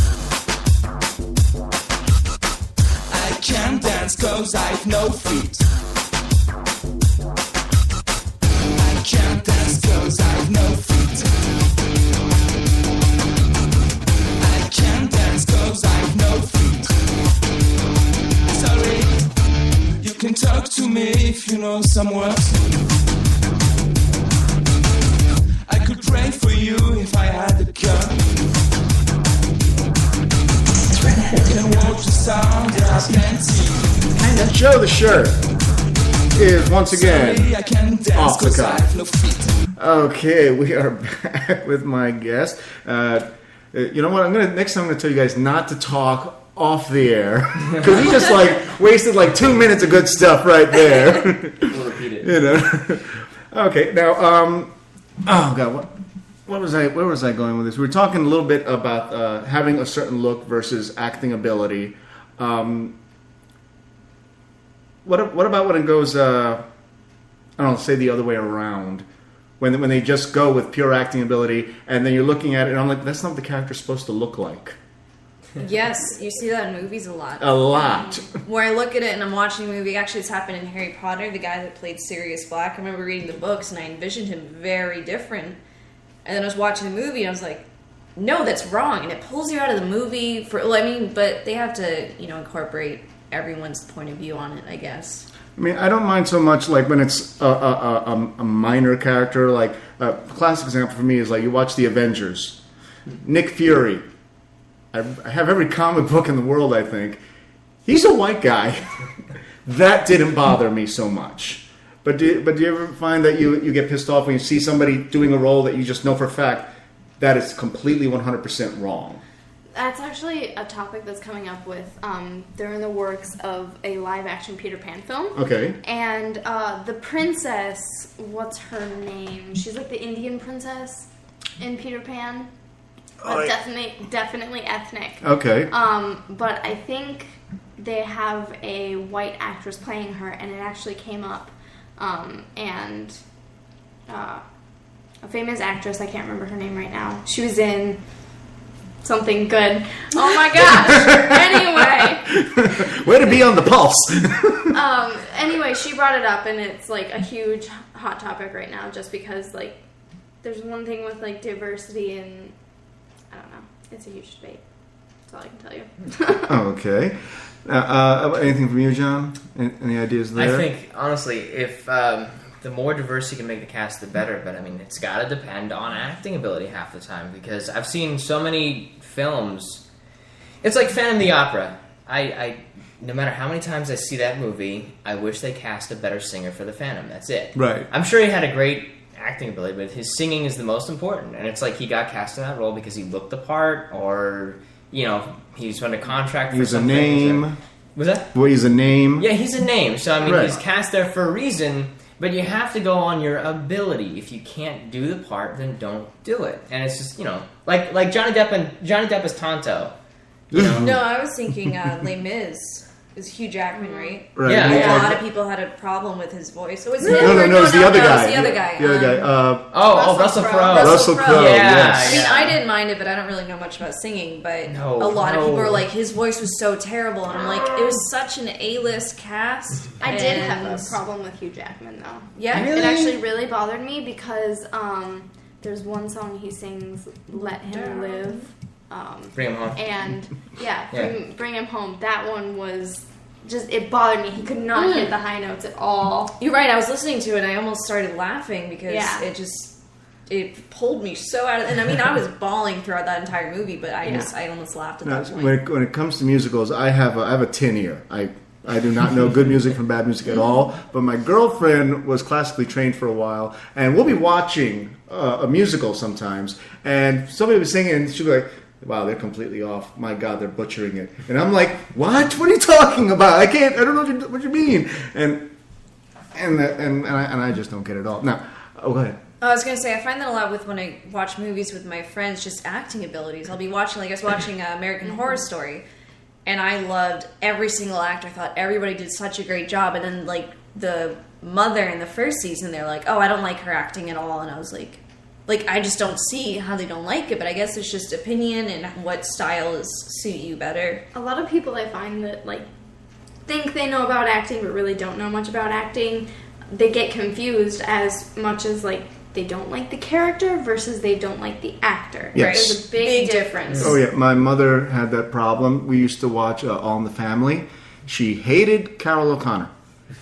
[SPEAKER 6] I can't dance cause I've no feet. I can't dance cause I've no feet. I can't dance cause I've no feet. Sorry, you can talk to me if you know some words. I could pray for you if I had a gun. You can walk the sound, there are plenty.
[SPEAKER 2] Joe the Shirt is once again
[SPEAKER 6] Sorry, I can't dance
[SPEAKER 2] off the
[SPEAKER 6] cause
[SPEAKER 2] cuff.
[SPEAKER 6] I have no feet.
[SPEAKER 2] Okay, we are back with my guest. You know what? Next time I'm gonna tell you guys not to talk off the air because he just like wasted like 2 minutes of good stuff right there.
[SPEAKER 3] We'll repeat it.
[SPEAKER 2] You know. Okay, now oh god, where was I going with this? We were talking a little bit about having a certain look versus acting ability. What about when it goes? I don't know, say the other way around. When they just go with pure acting ability, and then you're looking at it, and I'm like, that's not what the character's supposed to look like.
[SPEAKER 1] Yes, you see that in movies a lot.
[SPEAKER 2] A lot.
[SPEAKER 1] Where I look at it and I'm watching a movie, actually it's happened in Harry Potter, the guy that played Sirius Black. I remember reading the books and I envisioned him very different. And then I was watching the movie and I was like, no, that's wrong. And it pulls you out of the movie but they have to, incorporate everyone's point of view on it, I guess.
[SPEAKER 2] I mean, I don't mind so much like when it's a minor character. Like a classic example for me is like you watch The Avengers. Nick Fury. I have every comic book in the world, I think. He's a white guy. That didn't bother me so much. But do you ever find that you get pissed off when you see somebody doing a role that you just know for a fact that is completely 100% wrong?
[SPEAKER 4] That's actually a topic that's coming up with. They're in the works of a live-action Peter Pan film.
[SPEAKER 2] Okay.
[SPEAKER 4] And the princess, what's her name? She's like the Indian princess in Peter Pan. Definitely ethnic.
[SPEAKER 2] Okay.
[SPEAKER 4] But I think they have a white actress playing her, and it actually came up. And a famous actress, I can't remember her name right now. She was in something good. Oh my gosh! Anyway.
[SPEAKER 2] Way to be on the pulse.
[SPEAKER 4] Anyway, she brought it up, and it's like a huge hot topic right now, just because like there's one thing with like diversity, and I don't know, it's a huge debate. That's all I can tell you.
[SPEAKER 2] Okay. Anything from you, John? Any ideas there?
[SPEAKER 3] I think, honestly, if the more diverse you can make the cast, the better. But, I mean, it's got to depend on acting ability half the time. Because I've seen so many films. It's like Phantom of the Opera. I no matter how many times I see that movie, I wish they cast a better singer for the Phantom. That's it.
[SPEAKER 2] Right.
[SPEAKER 3] I'm sure he had a great acting ability, but his singing is the most important. And it's like he got cast in that role because he looked the part, or, you know, he's under contract for
[SPEAKER 2] He's a
[SPEAKER 3] something.
[SPEAKER 2] name.
[SPEAKER 3] Was that?
[SPEAKER 2] Well, he's a name.
[SPEAKER 3] Yeah, he's a name. So, I mean,
[SPEAKER 2] Right.
[SPEAKER 3] he's cast there for a reason, but you have to go on your ability. If you can't do the part, then don't do it. And it's just, you know, like Johnny Depp as Tonto. You know?
[SPEAKER 1] No, I was thinking Les Mis is Hugh Jackman, right?
[SPEAKER 2] Right.
[SPEAKER 3] Yeah,
[SPEAKER 1] A
[SPEAKER 3] yeah.
[SPEAKER 1] lot of people had a problem with his voice. So it was him.
[SPEAKER 2] No, it's the other guy.
[SPEAKER 1] It's the other guy.
[SPEAKER 2] The other guy.
[SPEAKER 3] Russell Crowe.
[SPEAKER 2] Russell Crowe,
[SPEAKER 3] Yeah,
[SPEAKER 2] yes.
[SPEAKER 1] I mean,
[SPEAKER 3] yeah.
[SPEAKER 1] I didn't mind it, but I don't really know much about singing. But
[SPEAKER 3] No,
[SPEAKER 1] a lot of
[SPEAKER 3] no.
[SPEAKER 1] people are like, his voice was so terrible, and I'm like, it was such an A-list cast.
[SPEAKER 4] I did have
[SPEAKER 1] and-
[SPEAKER 4] a problem with Hugh Jackman, though.
[SPEAKER 1] Yeah,
[SPEAKER 3] Really?
[SPEAKER 4] It actually really bothered me because there's one song he sings, "Let Him Live,"
[SPEAKER 3] Bring him home.
[SPEAKER 4] and
[SPEAKER 3] Yeah.
[SPEAKER 4] bring Him Home. That one was just, it bothered me. He could not hit the high notes at all.
[SPEAKER 1] You're right. I was listening to it, and I almost started laughing because
[SPEAKER 4] Yeah.
[SPEAKER 1] it pulled me so out of. And I mean, I was bawling throughout that entire movie, but I almost laughed at
[SPEAKER 2] Now,
[SPEAKER 1] that point.
[SPEAKER 2] when it comes to musicals, I have a tin ear. I do not know good music from bad music at all. But my girlfriend was classically trained for a while, and we'll be watching a musical sometimes, and somebody was singing, and she'll be like, "Wow, they're completely off. My God, they're butchering it." And I'm like, "What? What are you talking about? I don't know what you mean." And I just don't get it all. Now, go ahead.
[SPEAKER 1] I was gonna say, I find that a lot with when I watch movies with my friends, just acting abilities. I'll be watching, like I was watching American Horror Story, and I loved every single actor. I thought everybody did such a great job. And then, like, the mother in the first season, they're like, "Oh, I don't like her acting at all." And I was like, I just don't see how they don't like it. But I guess it's just opinion and what styles suit you better.
[SPEAKER 4] A lot of people I find that, like, think they know about acting but really don't know much about acting, they get confused as much as, like, they don't like the character versus they don't like the actor.
[SPEAKER 2] Yes.
[SPEAKER 4] There's a big difference.
[SPEAKER 2] Oh yeah, my mother had that problem. We used to watch All in the Family. She hated Carol O'Connor.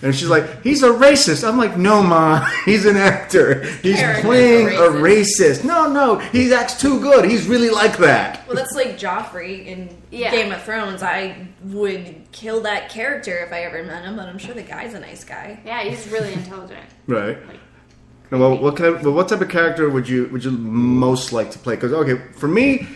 [SPEAKER 2] And she's like, "He's a racist." I'm like, "No, Ma, he's an actor. He's
[SPEAKER 1] Karen is
[SPEAKER 2] playing
[SPEAKER 1] a
[SPEAKER 2] a racist. No, he acts too good. He's really like that."
[SPEAKER 1] Well, that's like Joffrey in
[SPEAKER 4] Yeah.
[SPEAKER 1] Game of Thrones. I would kill that character if I ever met him, but I'm sure the guy's a nice guy.
[SPEAKER 4] Yeah, he's really intelligent.
[SPEAKER 2] Right. Now, well, what type of character would you most like to play? Because for me,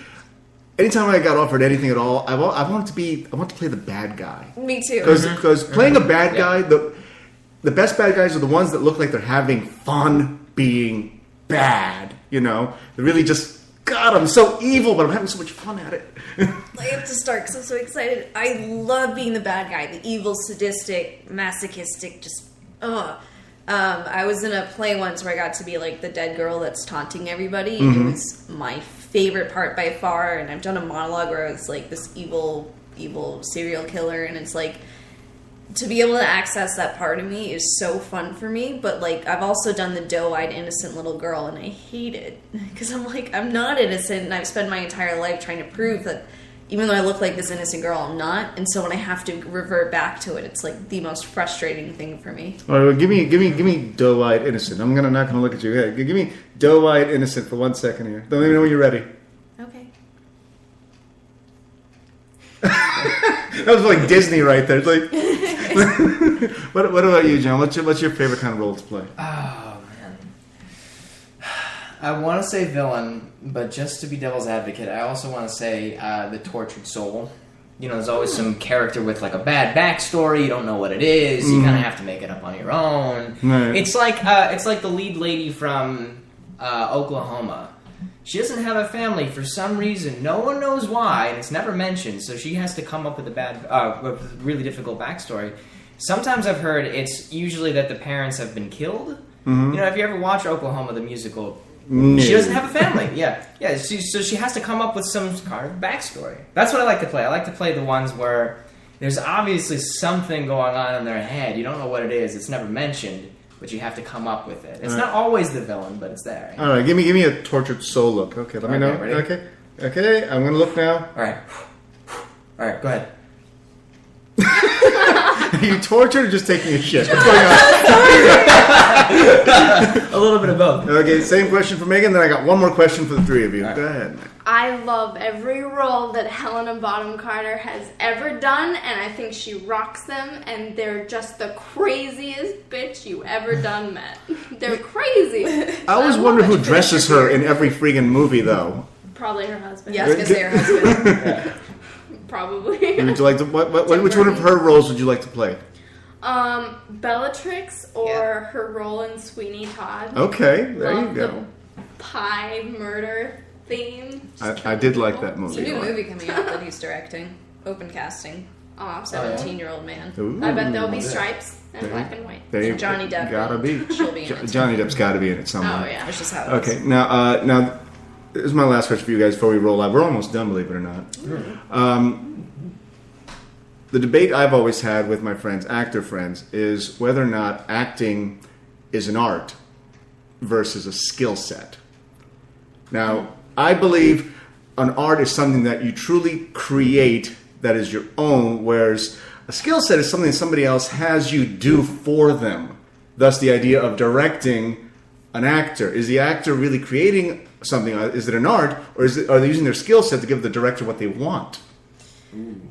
[SPEAKER 2] anytime I got offered anything at all, I want to play the bad guy.
[SPEAKER 1] Me too.
[SPEAKER 2] Because playing a bad guy, the best bad guys are the ones that look like they're having fun being bad. You know, they really just, God, I'm so evil, but I'm having so much fun at it.
[SPEAKER 1] I have to start because I'm so excited. I love being the bad guy, the evil, sadistic, masochistic, just ugh. I was in a play once where I got to be like the dead girl that's taunting everybody, and it was my favorite part by far. And I've done a monologue where I was like this evil serial killer, and it's like, to be able to access that part of me is so fun for me. But like, I've also done the doe-eyed innocent little girl, and I hate it because I'm like, I'm not innocent, and I've spent my entire life trying to prove that even though I look like this innocent girl, I'm not. And so when I have to revert back to it, it's like the most frustrating thing for me.
[SPEAKER 2] All right, well, give me doe-eyed innocent. I'm not gonna look at you. Hey, give me doe-eyed innocent for 1 second here. Let me know when you're ready.
[SPEAKER 1] Okay.
[SPEAKER 2] That was like Disney right there. It's like, what about you, John? What's your favorite kind of role to play?
[SPEAKER 3] Oh, man. I want to say villain, but just to be devil's advocate, I also want to say the tortured soul. You know, there's always some character with like a bad backstory. You don't know what it is. You kind of have to make it up on your own.
[SPEAKER 2] Right.
[SPEAKER 3] It's like the lead lady from Oklahoma. She doesn't have a family for some reason. No one knows why, and it's never mentioned. So she has to come up with a really difficult backstory. Sometimes I've heard it's usually that the parents have been killed. You know, have you ever watched Oklahoma the musical?
[SPEAKER 2] No.
[SPEAKER 3] She doesn't have a family. Yeah. So she has to come up with some kind of backstory. That's what I like to play. I like to play the ones where there's obviously something going on in their head. You don't know what it is. It's never mentioned, but you have to come up with it. It's not always the villain, but it's there.
[SPEAKER 2] All right, give me a tortured soul look. Okay, let me know.
[SPEAKER 3] Ready?
[SPEAKER 2] Okay, I'm gonna look now.
[SPEAKER 3] All right. All right, go ahead.
[SPEAKER 2] Are you tortured or just taking a shit? What's going on?
[SPEAKER 3] A little bit of both.
[SPEAKER 2] Okay, same question for Megan. Then I got one more question for the three of you. Go ahead.
[SPEAKER 4] I love every role that Helena Bonham Carter has ever done, and I think she rocks them, and they're just the craziest bitch you ever done met. They're crazy.
[SPEAKER 2] I always wonder who dresses her in every freaking movie, though.
[SPEAKER 4] Probably her husband.
[SPEAKER 1] Yeah, I was gonna say her husband.
[SPEAKER 4] Probably.
[SPEAKER 2] Would you like to? Which one of her roles would you like to play?
[SPEAKER 4] Bellatrix or her role in Sweeney Todd.
[SPEAKER 2] Okay, there
[SPEAKER 4] Love
[SPEAKER 2] you go.
[SPEAKER 4] The pie murder theme.
[SPEAKER 2] I did like that
[SPEAKER 1] There's a
[SPEAKER 2] movie.
[SPEAKER 1] new movie coming out that he's directing. Open casting.
[SPEAKER 4] Awesome.
[SPEAKER 1] 17-year-old man.
[SPEAKER 2] Ooh.
[SPEAKER 4] I bet there'll be stripes and black and white.
[SPEAKER 2] There you
[SPEAKER 1] Johnny Depp.
[SPEAKER 2] Gotta be.
[SPEAKER 1] She'll be in it.
[SPEAKER 2] Johnny Depp's got to be in it somewhere.
[SPEAKER 4] Oh yeah.
[SPEAKER 1] That's just how it
[SPEAKER 2] Okay,
[SPEAKER 1] is.
[SPEAKER 2] now this is my last question for you guys before we roll out. We're almost done, believe it or not. The debate I've always had with my friends, actor friends, is whether or not acting is an art versus a skill set. Now, I believe an art is something that you truly create that is your own, whereas a skill set is something somebody else has you do for them. Thus, the idea of directing an actor. Is the actor really creating something? Is it an art, or are they using their skill set to give the director what they want?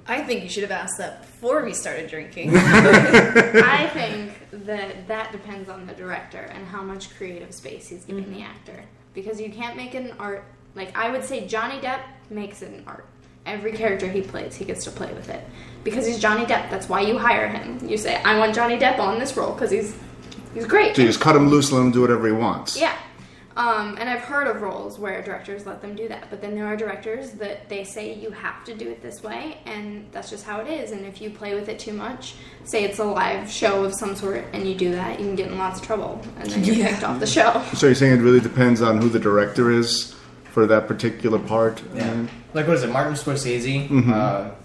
[SPEAKER 1] I think you should have asked that before we started drinking.
[SPEAKER 4] I think that depends on the director and how much creative space he's giving the actor. Because you can't make it an art. Like, I would say Johnny Depp makes it an art. Every character he plays, he gets to play with it. Because he's Johnny Depp. That's why you hire him. You say, I want Johnny Depp on this role because he's great.
[SPEAKER 2] So you just cut him loose, let him do whatever he wants.
[SPEAKER 4] Yeah. And I've heard of roles where directors let them do that. But then there are directors that they say you have to do it this way, and that's just how it is. And if you play with it too much, say it's a live show of some sort, and you do that, you can get in lots of trouble. And then you're kicked off the show.
[SPEAKER 2] So you're saying it really depends on who the director is for that particular part?
[SPEAKER 3] Yeah. Like, what is it, Martin Scorsese?
[SPEAKER 2] Mm-hmm.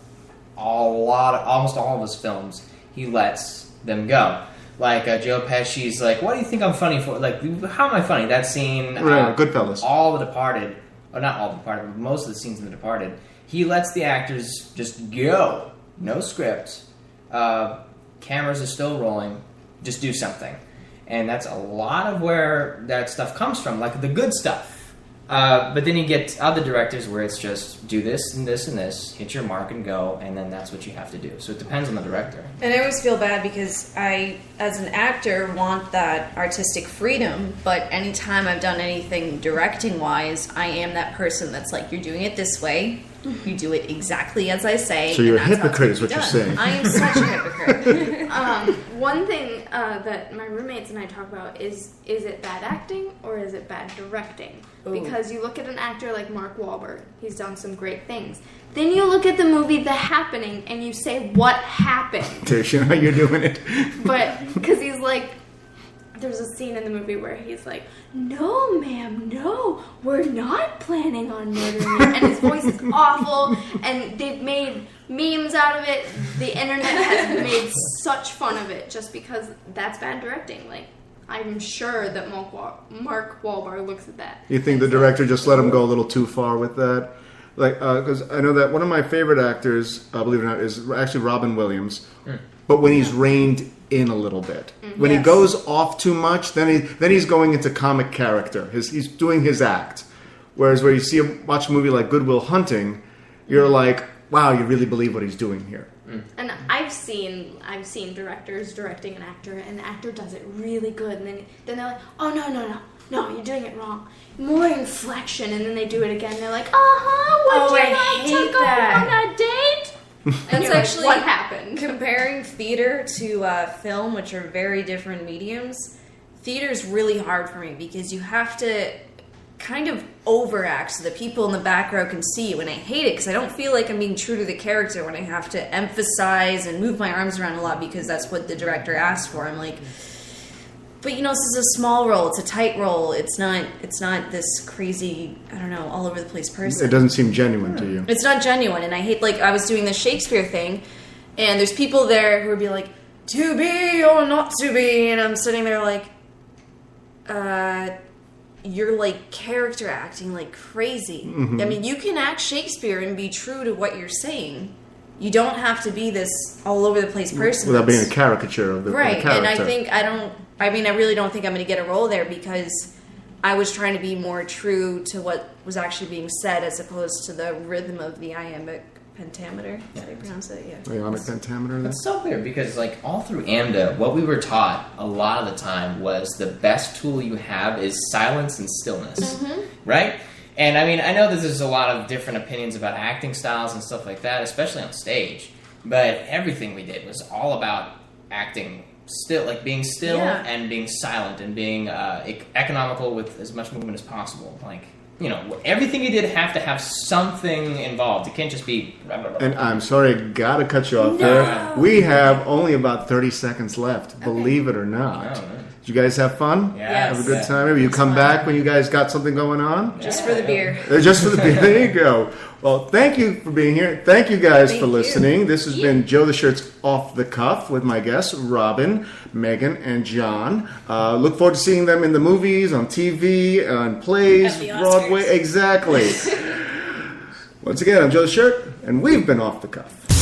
[SPEAKER 3] Almost all of his films, he lets them go. Like, Joe Pesci's like, what do you think I'm funny for? Like, how am I funny? That scene...
[SPEAKER 2] Right, Goodfellas.
[SPEAKER 3] All The Departed, or not All The Departed, but most of the scenes in The Departed, he lets the actors just go. No script. Cameras are still rolling. Just do something. And that's a lot of where that stuff comes from, like the good stuff. But then you get other directors where it's just do this and this and this, hit your mark and go, and then that's what you have to do. So it depends on the director.
[SPEAKER 1] And I always feel bad because I, as an actor, want that artistic freedom, but anytime I've done anything directing-wise, I am that person that's like, you're doing it this way, you do it exactly as I say.
[SPEAKER 2] So you're a
[SPEAKER 1] and that's how
[SPEAKER 2] hypocrite
[SPEAKER 1] it's
[SPEAKER 2] is what you're
[SPEAKER 1] done.
[SPEAKER 2] saying.
[SPEAKER 1] I am such a hypocrite.
[SPEAKER 4] One thing that my roommates and I talk about is it bad acting or is it bad directing?
[SPEAKER 1] Ooh.
[SPEAKER 4] Because you look at an actor like Mark Wahlberg, he's done some great things. Then you look at the movie The Happening and you say, what happened?
[SPEAKER 2] Tish, you know how you're doing it.
[SPEAKER 4] But, because he's like, there's a scene in the movie where he's like, no, ma'am, no, we're not planning on murdering you. And his voice is awful, and they've made memes out of it. The internet has made such fun of it just because that's bad directing. Like, I'm sure that Mark Wahlberg looks at that.
[SPEAKER 2] You think the director just let him go a little too far with that? Like, because I know that one of my favorite actors, believe it or not, is actually Robin Williams. But when he's reined in a little bit, when he
[SPEAKER 1] Yes.
[SPEAKER 2] goes off too much, then he's going into comic character. He's doing his act. Whereas where you watch a movie like Good Will Hunting, you're like, wow, you really believe what he's doing here.
[SPEAKER 4] And I've seen directors directing an actor, and the actor does it really good, and then they're like, oh, no, you're doing it wrong. More inflection, and then they do it again. They're like,
[SPEAKER 1] Oh,
[SPEAKER 4] would you
[SPEAKER 1] I
[SPEAKER 4] like
[SPEAKER 1] hate
[SPEAKER 4] to go
[SPEAKER 1] that.
[SPEAKER 4] on a date? And
[SPEAKER 1] That's
[SPEAKER 4] you're like,
[SPEAKER 1] actually
[SPEAKER 4] what happened?
[SPEAKER 1] Comparing theater to film, which are very different mediums. Theater's really hard for me because you have to kind of overact so that people in the back row can see you, and I hate it because I don't feel like I'm being true to the character when I have to emphasize and move my arms around a lot because that's what the director asked for. I'm like, but you know, this is a small role, it's a tight role, it's not this crazy, I don't know, all over the place person.
[SPEAKER 2] It doesn't seem genuine to you.
[SPEAKER 1] It's not genuine, and I hate, like, I was doing the Shakespeare thing, and there's people there who would be like, to be or not to be, and I'm sitting there like, you're, like, character acting like crazy.
[SPEAKER 2] Mm-hmm.
[SPEAKER 1] I mean, you can act Shakespeare and be true to what you're saying, you don't have to be this all over the place person
[SPEAKER 2] Without being a
[SPEAKER 1] that's-
[SPEAKER 2] caricature of the
[SPEAKER 1] right.
[SPEAKER 2] character.
[SPEAKER 1] And I really don't think I'm going to get a role there because I was trying to be more true to what was actually being said as opposed to the rhythm of the iambic pentameter. Is that how you pronounce it? Yeah.
[SPEAKER 2] Ionic pentameter there?
[SPEAKER 3] It's so weird because, like, all through AMDA, what we were taught a lot of the time was the best tool you have is silence and stillness, right? And I mean, I know that there's a lot of different opinions about acting styles and stuff like that, especially on stage. But everything we did was all about acting still, like being still
[SPEAKER 1] Yeah.
[SPEAKER 3] and being silent and being economical with as much movement as possible. Like, you know, everything you did have to have something involved. It can't just be. Blah, blah, blah.
[SPEAKER 2] And I'm sorry, gotta cut you off there. We have only about 30 seconds left, believe it or not.
[SPEAKER 3] Oh, man.
[SPEAKER 2] Did you guys have fun?
[SPEAKER 3] Yeah.
[SPEAKER 2] Have a good
[SPEAKER 3] Yeah.
[SPEAKER 2] time? Maybe you come
[SPEAKER 1] fun.
[SPEAKER 2] back when you guys got something going on?
[SPEAKER 1] Just for the beer.
[SPEAKER 2] Just for the there you go. Well, thank you for being here. Thank you guys
[SPEAKER 1] Thank
[SPEAKER 2] for
[SPEAKER 1] you.
[SPEAKER 2] listening. This has been Joe the Shirt's Off the Cuff with my guests, Robin, Megan, and John. Look forward to seeing them in the movies, on TV, on plays,
[SPEAKER 1] At the Oscars.
[SPEAKER 2] Broadway. Exactly. Once again, I'm Joe the Shirt, and we've been Off the Cuff.